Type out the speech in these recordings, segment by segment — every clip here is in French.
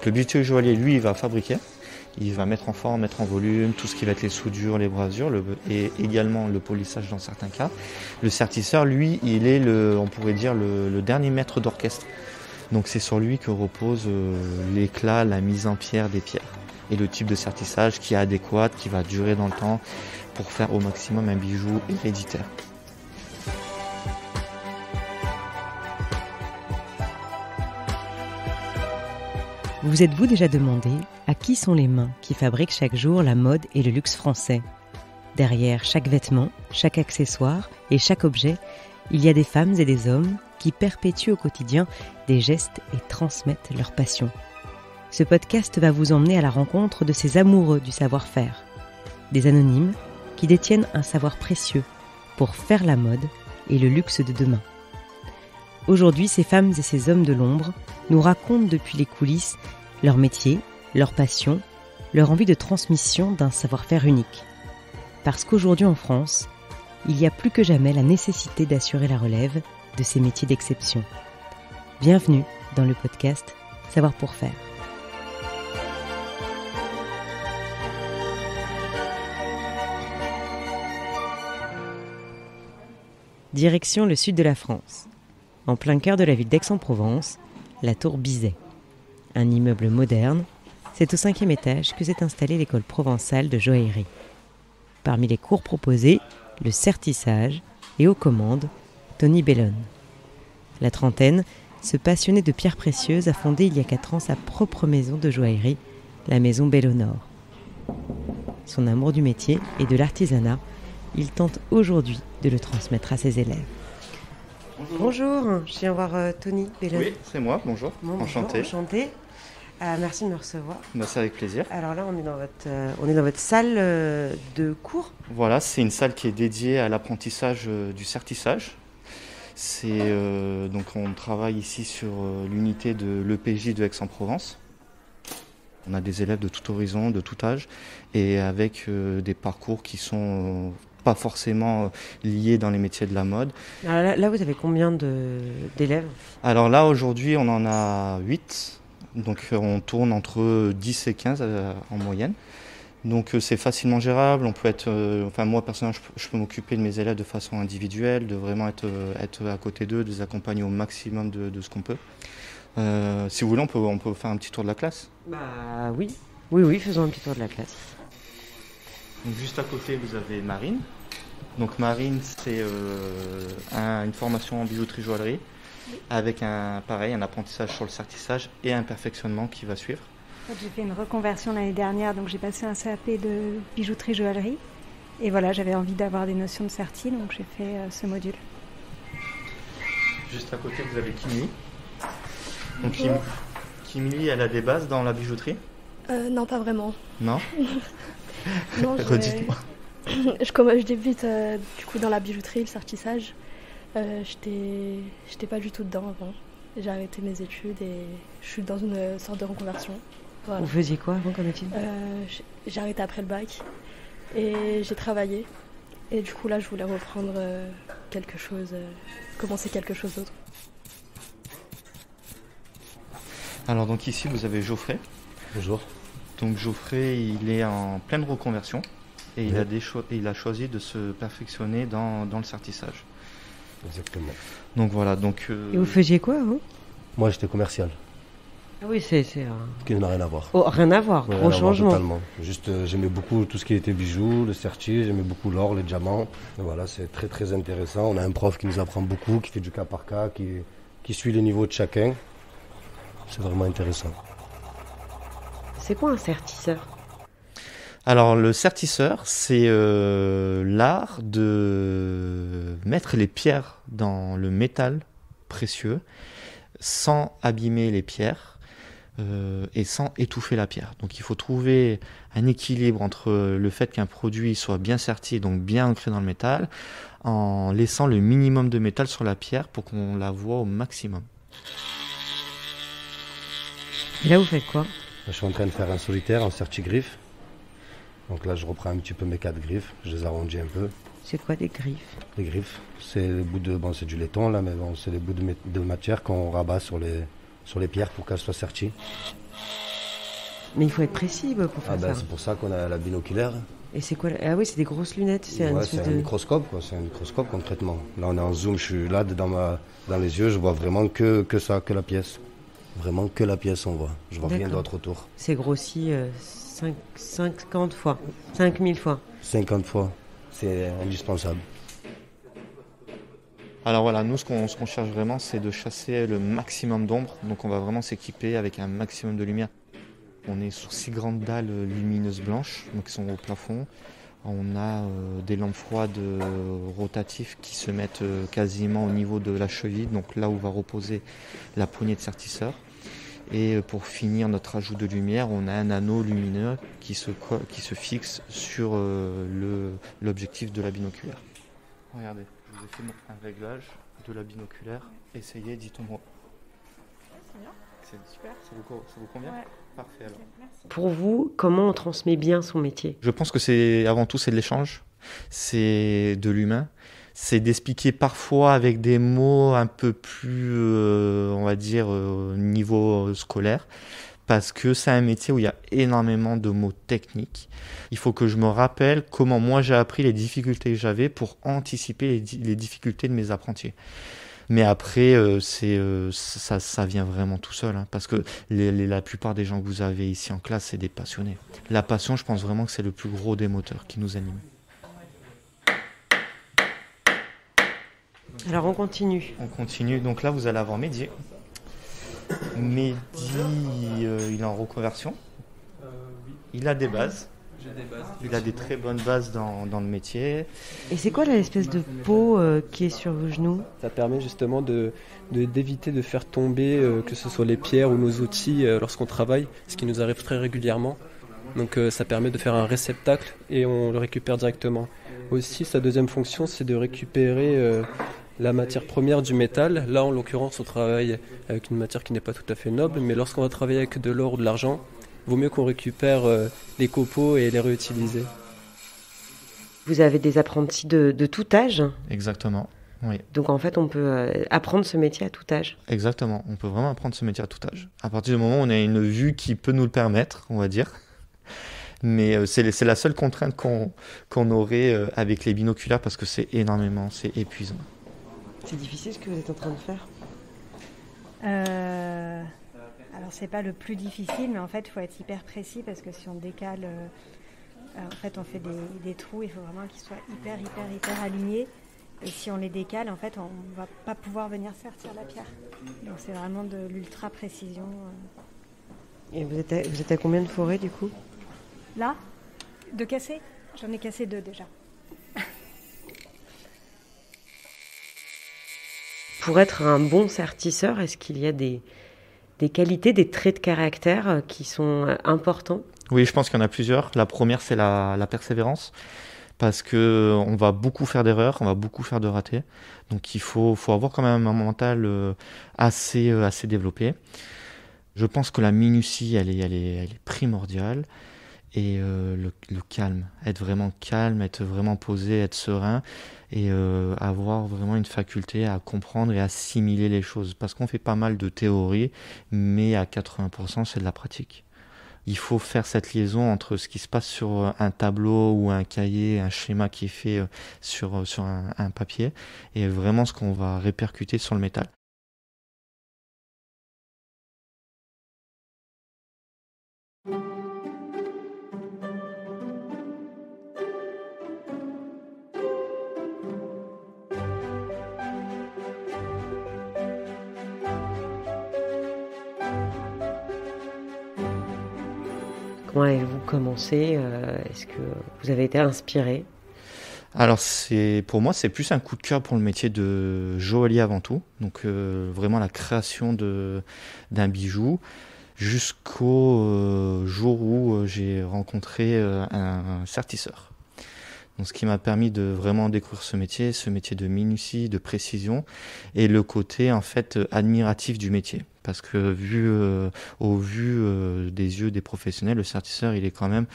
Donc le bijoutier joaillier, lui, il va fabriquer. Il va mettre en forme, mettre en volume, tout ce qui va être les soudures, les brasures, et également le polissage dans certains cas. Le sertisseur, lui, il est on pourrait dire le dernier maître d'orchestre. Donc c'est sur lui que repose l'éclat, la mise en pierre des pierres. Et le type de sertissage qui est adéquat, qui va durer dans le temps pour faire au maximum un bijou héréditaire. Vous êtes-vous déjà demandé à qui sont les mains qui fabriquent chaque jour la mode et le luxe français ? Derrière chaque vêtement, chaque accessoire et chaque objet, il y a des femmes et des hommes qui perpétuent au quotidien des gestes et transmettent leur passion. Ce podcast va vous emmener à la rencontre de ces amoureux du savoir-faire, des anonymes qui détiennent un savoir précieux pour faire la mode et le luxe de demain. Aujourd'hui, ces femmes et ces hommes de l'ombre nous racontent depuis les coulisses leur métier, leur passion, leur envie de transmission d'un savoir-faire unique. Parce qu'aujourd'hui en France, il y a plus que jamais la nécessité d'assurer la relève de ces métiers d'exception. Bienvenue dans le podcast Savoir pour faire. Direction le sud de la France. En plein cœur de la ville d'Aix-en-Provence, la tour Bizet. Un immeuble moderne, c'est au 5e étage que s'est installée l'école provençale de joaillerie. Parmi les cours proposés, le sertissage et aux commandes, Tony Bellone. La trentaine, ce passionné de pierres précieuses a fondé il y a 4 ans sa propre maison de joaillerie, la maison Bellonor. Son amour du métier et de l'artisanat, il tente aujourd'hui de le transmettre à ses élèves. Bonjour, je viens voir Tony Bellone. Oui, c'est moi, bonjour. Enchanté. Enchanté. Merci de me recevoir. C'est avec plaisir. Alors là, on est dans votre salle de cours. Voilà, c'est une salle qui est dédiée à l'apprentissage du sertissage. Donc on travaille ici sur l'unité de l'EPJ de Aix-en-Provence. On a des élèves de tout horizon, de tout âge, et avec des parcours qui sont pas forcément liés dans les métiers de la mode. Alors là vous avez combien d'élèves ? Alors là, aujourd'hui, on en a 8. Donc on tourne entre 10 et 15 en moyenne. Donc c'est facilement gérable. On peut être, moi personnellement, je peux m'occuper de mes élèves de façon individuelle, de vraiment être à côté d'eux, de les accompagner au maximum de ce qu'on peut. Si vous voulez, on peut faire un petit tour de la classe. Oui, faisons un petit tour de la classe. Donc juste à côté, vous avez Marine. Donc Marine, c'est une formation en bijouterie-joaillerie avec un apprentissage sur le sertissage et un perfectionnement qui va suivre. J'ai fait une reconversion l'année dernière, donc j'ai passé un CAP de bijouterie-joaillerie. Et voilà, j'avais envie d'avoir des notions de serti, donc j'ai fait ce module. Juste à côté, vous avez Kimli. Donc Kimli, elle a des bases dans la bijouterie ? Non, pas vraiment. Non. Non, Redites-moi. Je débute du coup dans la bijouterie, le sertissage. J'étais pas du tout dedans avant. J'ai arrêté mes études et je suis dans une sorte de reconversion. Voilà. Vous faisiez quoi avant comme étude ? J'ai arrêté après le bac et j'ai travaillé. Et du coup là, je voulais reprendre commencer quelque chose d'autre. Alors donc ici, vous avez Geoffrey. Bonjour. Donc Geoffrey, il est en pleine reconversion et il a choisi de se perfectionner dans le sertissage. Exactement. Donc voilà. Et vous faisiez quoi vous ? Moi j'étais commercial. Ah oui, c'est Ce qui n'a rien à voir. Oh, rien à voir, gros changement. Totalement. Juste j'aimais beaucoup tout ce qui était bijoux, le serti, j'aimais beaucoup l'or, les diamants. Et voilà, c'est très très intéressant. On a un prof qui nous apprend beaucoup, qui fait du cas par cas, qui suit les niveaux de chacun. C'est vraiment intéressant. C'est quoi un sertisseur ? Alors le sertisseur, c'est l'art de mettre les pierres dans le métal précieux sans abîmer les pierres et sans étouffer la pierre. Donc il faut trouver un équilibre entre le fait qu'un produit soit bien serti, donc bien ancré dans le métal, en laissant le minimum de métal sur la pierre pour qu'on la voit au maximum. Et là vous faites quoi ? Je suis en train de faire un solitaire en serti-griffe. Donc là, je reprends un petit peu mes 4 griffes, je les arrondis un peu. C'est quoi des griffes ? Les griffes, c'est les bouts c'est du laiton là, mais bon, c'est les bouts de matière qu'on rabat sur les pierres pour qu'elles soient serties. Mais il faut être précis pour faire ça. C'est pour ça qu'on a la binoculaire. Et c'est quoi? Ah oui, c'est des grosses lunettes. C'est un microscope, quoi. C'est un microscope concrètement. Là, on est en zoom. Je suis là dans les yeux. Je vois vraiment que ça, que la pièce. Vraiment que la pièce, on voit. Je vois rien d'autre autour. C'est grossi 50 fois, 5000 fois. 50 fois. C'est indispensable. Alors voilà, nous ce qu'on cherche vraiment, c'est de chasser le maximum d'ombre. Donc on va vraiment s'équiper avec un maximum de lumière. On est sur 6 grandes dalles lumineuses blanches, donc qui sont au plafond. On a des lampes froides rotatives qui se mettent quasiment au niveau de la cheville, donc là où va reposer la poignée de sertisseur. Et pour finir notre ajout de lumière, on a un anneau lumineux qui se fixe sur l'objectif de la binoculaire. Regardez, je vous ai fait un réglage de la binoculaire. Essayez, dites-moi. C'est bien. C'est super. Ça vous convient? Ouais. Parfait alors. Pour vous, comment on transmet bien son métier? Je pense que avant tout c'est de l'échange, c'est de l'humain, c'est d'expliquer parfois avec des mots un peu plus, on va dire, niveau scolaire, parce que c'est un métier où il y a énormément de mots techniques. Il faut que je me rappelle comment moi j'ai appris les difficultés que j'avais pour anticiper les difficultés de mes apprentis. Mais après, ça vient vraiment tout seul, hein, parce que la plupart des gens que vous avez ici en classe, c'est des passionnés. La passion, je pense vraiment que c'est le plus gros des moteurs qui nous anime. Alors on continue. On continue, donc là vous allez avoir Mehdi. Mehdi, il est en reconversion. Il a des bases. Il a des très bonnes bases dans le métier. Et c'est quoi l'espèce de peau qui est sur vos genoux? Ça permet justement d'éviter de faire tomber que ce soit les pierres ou nos outils lorsqu'on travaille, ce qui nous arrive très régulièrement. Donc ça permet de faire un réceptacle et on le récupère directement. Aussi, sa deuxième fonction, c'est de récupérer la matière première du métal. Là, en l'occurrence, on travaille avec une matière qui n'est pas tout à fait noble, mais lorsqu'on va travailler avec de l'or ou de l'argent, il vaut mieux qu'on récupère les copeaux et les réutiliser. Vous avez des apprentis de tout âge? Exactement, oui. Donc en fait, on peut apprendre ce métier à tout âge? Exactement, on peut vraiment apprendre ce métier à tout âge. À partir du moment où on a une vue qui peut nous le permettre, on va dire. Mais c'est la seule contrainte qu'on aurait avec les binoculaires, parce que c'est épuisant. C'est difficile ce que vous êtes en train de faire? Alors c'est pas le plus difficile, mais en fait il faut être hyper précis, parce que si on décale, en fait on fait des trous, il faut vraiment qu'ils soient hyper alignés. Et si on les décale, en fait on va pas pouvoir venir sertir la pierre. Donc c'est vraiment de l'ultra précision. Et vous êtes à combien de forêts du coup? Là, de casser, j'en ai cassé 2 déjà. Pour être un bon sertisseur, est-ce qu'il y a des qualités, des traits de caractère qui sont importants? Oui, je pense qu'il y en a plusieurs. La première, c'est la persévérance, parce qu'on va beaucoup faire d'erreurs, on va beaucoup faire de ratés. Donc il faut avoir quand même un mental assez développé. Je pense que la minutie, elle est primordiale. Et le calme, être vraiment calme, être vraiment posé, être serein, et avoir vraiment une faculté à comprendre et assimiler les choses. Parce qu'on fait pas mal de théorie, mais à 80% c'est de la pratique. Il faut faire cette liaison entre ce qui se passe sur un tableau ou un cahier, un schéma qui est fait sur un papier, et vraiment ce qu'on va répercuter sur le métal. Comment avez-vous commencé? Est-ce que vous avez été inspiré? Alors pour moi, c'est plus un coup de cœur pour le métier de joaillier avant tout. Donc vraiment la création d'un bijou, jusqu'au jour où j'ai rencontré un sertisseur. Donc, ce qui m'a permis de vraiment découvrir ce métier de minutie, de précision, et le côté en fait admiratif du métier. Parce que au vu des yeux des professionnels, le sertisseur, il est quand même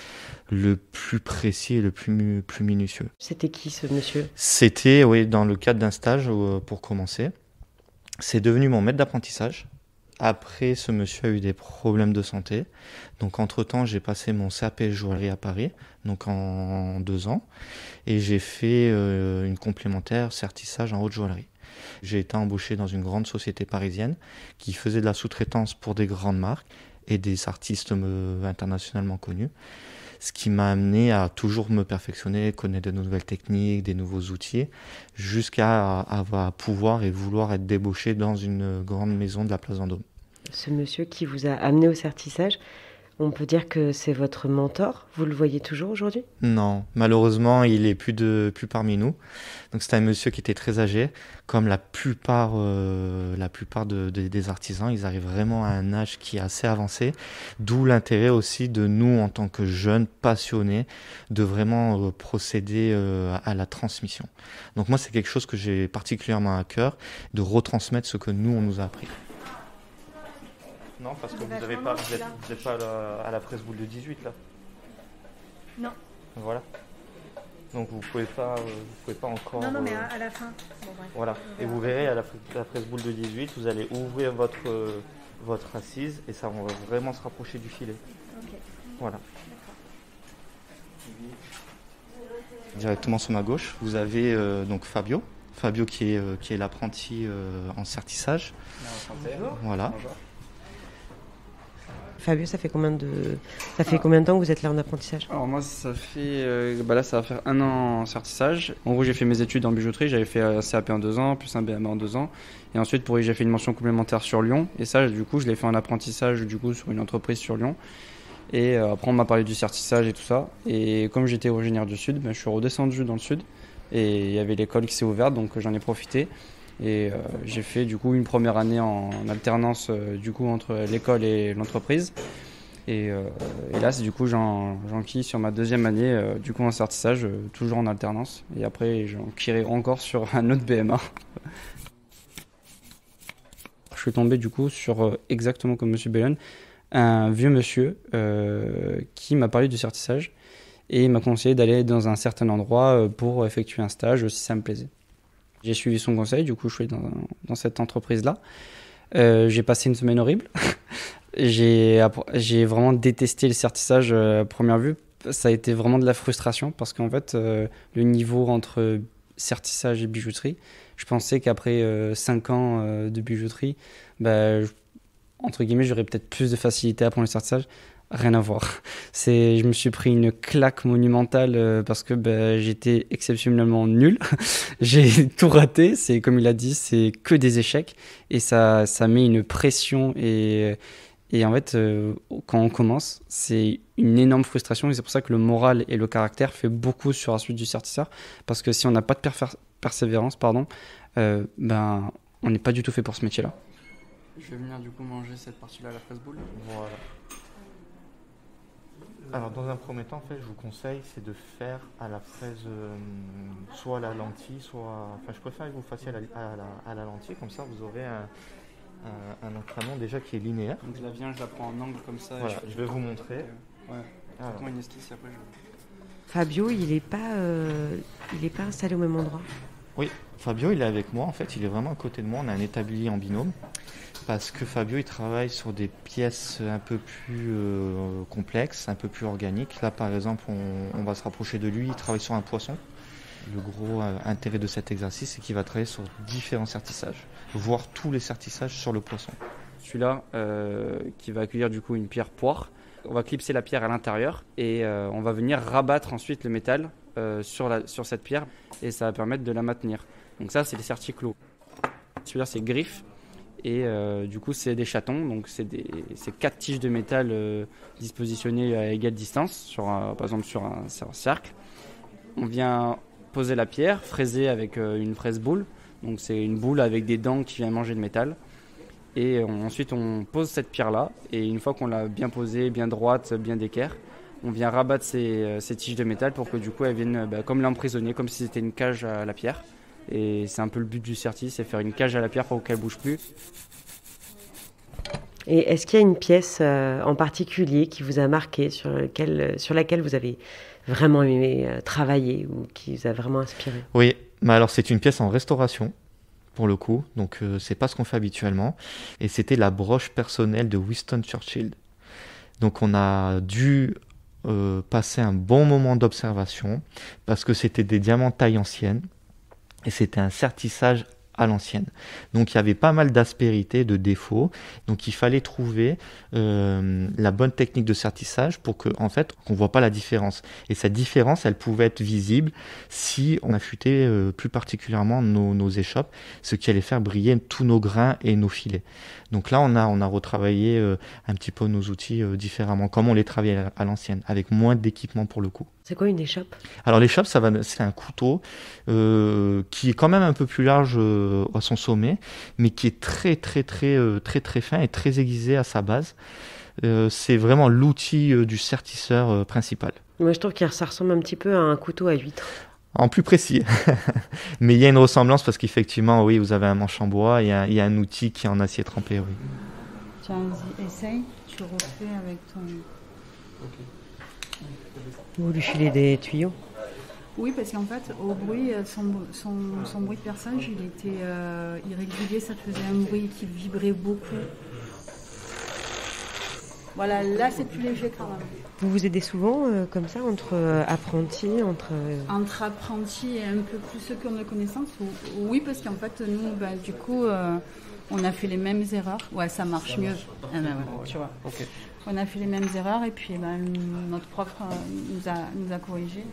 le plus précis et le plus minutieux. C'était qui ce monsieur? C'était dans le cadre d'un stage pour commencer. C'est devenu mon maître d'apprentissage. Après, ce monsieur a eu des problèmes de santé. Donc, entre-temps, j'ai passé mon CAP joaillerie à Paris, donc en 2 ans. Et j'ai fait une complémentaire certissage en haute joaillerie. J'ai été embauché dans une grande société parisienne qui faisait de la sous-traitance pour des grandes marques et des artistes internationalement connus. Ce qui m'a amené à toujours me perfectionner, connaître de nouvelles techniques, des nouveaux outils, jusqu'à pouvoir et vouloir être débauché dans une grande maison de la place Vendôme. Ce monsieur qui vous a amené au sertissage, on peut dire que c'est votre mentor. Vous le voyez toujours aujourd'hui ? Non, malheureusement, il est plus parmi nous. Donc c'était un monsieur qui était très âgé, comme la plupart des artisans. Ils arrivent vraiment à un âge qui est assez avancé, d'où l'intérêt aussi de nous, en tant que jeunes passionnés, de vraiment procéder à la transmission. Donc moi, c'est quelque chose que j'ai particulièrement à cœur, de retransmettre ce que nous, on nous a appris. Non, parce que vous n'êtes pas à la presse boule de 18 là. Non. Voilà. Donc vous pouvez pas encore. Non, mais à la fin. Bon, bref. Voilà. Et vous verrez à la presse boule de 18, vous allez ouvrir votre assise et ça va vraiment se rapprocher du filet. Ok. Voilà. Directement sur ma gauche, vous avez donc Fabio. Fabio qui est l'apprenti en sertissage. Voilà. Bonjour. Fabio, ça fait combien de temps que vous êtes là en apprentissage ? Alors moi ça fait là ça va faire 1 an en sertissage. En gros j'ai fait mes études en bijouterie, j'avais fait un CAP en 2 ans, plus un BMA en 2 ans. Et ensuite j'ai fait une mention complémentaire sur Lyon. Et ça du coup je l'ai fait en apprentissage du coup sur une entreprise sur Lyon. Et après on m'a parlé du sertissage et tout ça. Et comme j'étais originaire du sud, je suis redescendu dans le sud. Et il y avait l'école qui s'est ouverte donc j'en ai profité. Et j'ai fait du coup une première année en alternance du coup entre l'école et l'entreprise. Et là c'est du coup j'enquille sur ma 2e année du coup en sertissage, toujours en alternance. Et après j'enquillerai encore sur un autre BMA. Je suis tombé du coup sur exactement comme Monsieur Bellon, un vieux monsieur qui m'a parlé du sertissage et il m'a conseillé d'aller dans un certain endroit pour effectuer un stage si ça me plaisait. J'ai suivi son conseil, du coup je suis dans cette entreprise-là. J'ai passé une semaine horrible. J'ai vraiment détesté le sertissage à première vue. Ça a été vraiment de la frustration parce qu'en fait, le niveau entre sertissage et bijouterie, je pensais qu'après 5 ans de bijouterie, entre guillemets, j'aurais peut-être plus de facilité à apprendre le sertissage. Rien à voir. Je me suis pris une claque monumentale parce que j'étais exceptionnellement nul. J'ai tout raté. C'est comme il a dit, c'est que des échecs et ça met une pression et en fait, quand on commence, c'est une énorme frustration et c'est pour ça que le moral et le caractère fait beaucoup sur la suite du sertisseur parce que si on n'a pas de persévérance, on n'est pas du tout fait pour ce métier-là. Je vais venir du coup manger cette partie-là à la fraise boule. Voilà. Alors dans un premier temps, en fait, je vous conseille, c'est de faire à la fraise soit à la lentille, je préfère que vous fassiez à la lentille, comme ça vous aurez un encadrement déjà qui est linéaire. Donc je la prends en angle comme ça. Voilà, je vais vous montrer. Faites-moi une esquisse et après Fabio, il est pas installé au même endroit. Oui, Fabio, il est avec moi, en fait, il est vraiment à côté de moi, on a un établi en binôme. Parce que Fabio, il travaille sur des pièces un peu plus complexes, un peu plus organiques. Là, par exemple, on va se rapprocher de lui, il travaille sur un poisson. Le gros intérêt de cet exercice, c'est qu'il va travailler sur différents sertissages, voire tous les sertissages sur le poisson. Celui-là, qui va accueillir du coup une pierre poire. On va clipser la pierre à l'intérieur et on va venir rabattre ensuite le métal sur cette pierre et ça va permettre de la maintenir. Donc ça, c'est les sertis clos. Celui-là, c'est griffe. Et du coup c'est des chatons, donc c'est 4 tiges de métal dispositionnées à égale distance, par exemple sur un cercle. On vient poser la pierre, fraiser avec une fraise boule, donc c'est une boule avec des dents qui vient manger le métal. Et ensuite on pose cette pierre là, et une fois qu'on l'a bien posée, bien droite, bien d'équerre, on vient rabattre ces tiges de métal pour que du coup elles viennent comme l'emprisonner, comme si c'était une cage à la pierre. Et c'est un peu le but du sertis, c'est faire une cage à la pierre pour qu'elle ne bouge plus. Et est-ce qu'il y a une pièce en particulier qui vous a marqué, sur laquelle vous avez vraiment aimé travailler ou qui vous a vraiment inspiré ? Oui, mais alors c'est une pièce en restauration, pour le coup, donc c'est pas ce qu'on fait habituellement. Et c'était la broche personnelle de Winston Churchill. Donc on a dû passer un bon moment d'observation parce que c'était des diamants taille ancienne et c'était un sertissage à l'ancienne. Donc il y avait pas mal d'aspérités, de défauts. Donc il fallait trouver la bonne technique de sertissage pour que, en fait, qu'on voit pas la différence. Et cette différence, elle pouvait être visible si on affûtait plus particulièrement nos échoppes, ce qui allait faire briller tous nos grains et nos filets. Donc là, on a retravaillé un petit peu nos outils différemment, comme on les travaillait à l'ancienne, avec moins d'équipement pour le coup. C'est quoi une échoppe? Alors l'échoppe, c'est un couteau qui est quand même un peu plus large à son sommet, mais qui est très fin et très aiguisé à sa base. C'est vraiment l'outil du sertisseur principal. Moi, je trouve que ça ressemble un petit peu à un couteau à huître. En plus précis. Mais il y a une ressemblance parce qu'effectivement, oui, vous avez un manche en bois et il y a un outil qui est en acier trempé, oui. Tiens, essaye, tu refais avec ton... Vous lui filez des tuyaux? Oui, parce qu'en fait, au bruit, son bruit de perçage, il était irrégulier, ça faisait un bruit qui vibrait beaucoup. Voilà, là c'est plus léger quand même. Vous vous aidez souvent comme ça entre apprentis, Entre apprentis et un peu plus ceux qui ont de connaissances? Oui, parce qu'en fait, nous, du coup, on a fait les mêmes erreurs. Ouais, ça marche mieux. Ah ben, ouais, tu vois. Okay. On a fait les mêmes erreurs et puis notre prof nous a corrigés.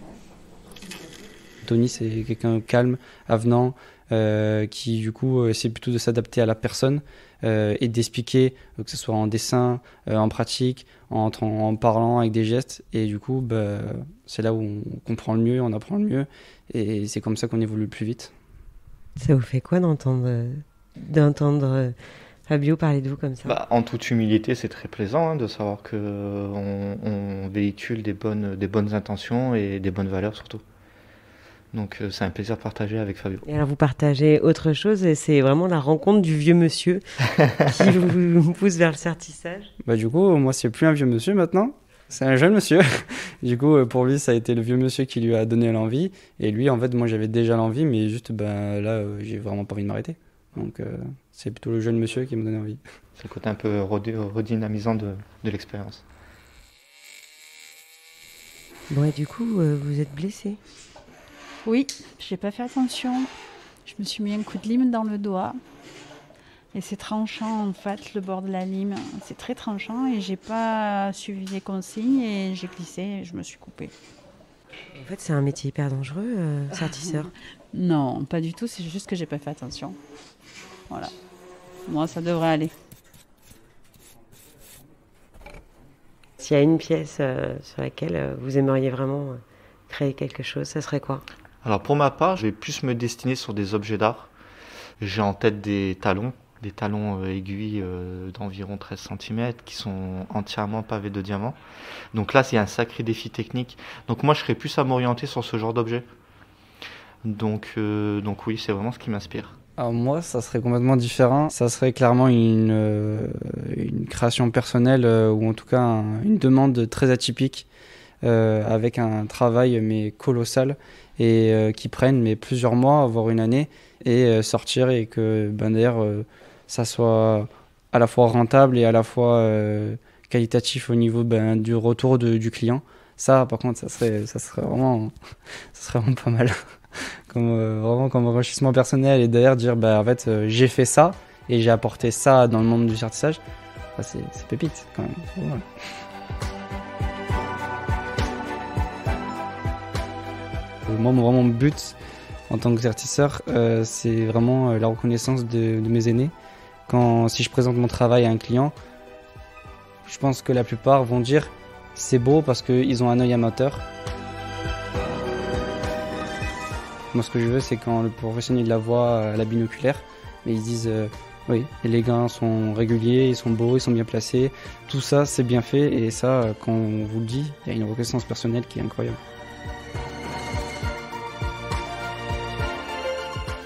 Tony, c'est quelqu'un calme, avenant, qui du coup essaie plutôt de s'adapter à la personne et d'expliquer, que ce soit en dessin, en pratique, en parlant avec des gestes. Et du coup, c'est là où on comprend le mieux, on apprend le mieux. Et c'est comme ça qu'on évolue le plus vite. Ça vous fait quoi d'entendre Fabio parler de vous comme ça? En toute humilité, c'est très plaisant de savoir qu'on véhicule des bonnes intentions et des bonnes valeurs surtout. Donc c'est un plaisir de partager avec Fabio. Et alors vous partagez autre chose et c'est vraiment la rencontre du vieux monsieur qui vous pousse vers le sertissage. Du coup, moi c'est plus un vieux monsieur maintenant, c'est un jeune monsieur. Du coup, pour lui, ça a été le vieux monsieur qui lui a donné l'envie. Et lui, en fait, moi j'avais déjà l'envie, mais juste là, j'ai vraiment pas envie de m'arrêter. Donc c'est plutôt le jeune monsieur qui m'a donné envie. C'est le côté un peu redynamisant de l'expérience. Bon, et du coup, vous êtes blessé? Oui, j'ai pas fait attention. Je me suis mis un coup de lime dans le doigt. Et c'est tranchant en fait, le bord de la lime. C'est très tranchant et j'ai pas suivi les consignes et j'ai glissé et je me suis coupée. En fait, c'est un métier hyper dangereux, sertisseur. Non, pas du tout, c'est juste que j'ai pas fait attention. Voilà. Moi, ça devrait aller. S'il y a une pièce sur laquelle vous aimeriez vraiment créer quelque chose, ça serait quoi? Alors pour ma part, je vais plus me destiner sur des objets d'art. J'ai en tête des talons aiguilles d'environ 13 cm qui sont entièrement pavés de diamants. Donc là, c'est un sacré défi technique. Donc moi, je serais plus à m'orienter sur ce genre d'objet. Donc oui, c'est vraiment ce qui m'inspire. Alors moi, ça serait complètement différent. Ça serait clairement une création personnelle ou en tout cas une demande très atypique avec un travail mais colossal et qui prenne plusieurs mois, voire une année et sortir et que d'ailleurs ça soit à la fois rentable et à la fois qualitatif au niveau du retour du client. Ça, par contre, ça serait vraiment pas mal. Vraiment comme enrichissement personnel et d'ailleurs dire en fait j'ai fait ça et j'ai apporté ça dans le monde du sertissage. C'est pépite quand même. Voilà. Moi, mon but en tant que sertisseur, c'est vraiment la reconnaissance de mes aînés. Si je présente mon travail à un client, je pense que la plupart vont dire c'est beau parce qu'ils ont un œil amateur. Moi, ce que je veux, c'est quand le professionnel la voit à la binoculaire, mais ils disent oui, les gains sont réguliers, ils sont beaux, ils sont bien placés. Tout ça, c'est bien fait et ça, quand on vous le dit, il y a une reconnaissance personnelle qui est incroyable.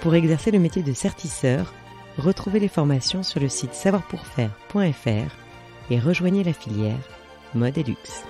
Pour exercer le métier de sertisseur, retrouvez les formations sur le site savoirpourfaire.fr et rejoignez la filière Mode et Luxe.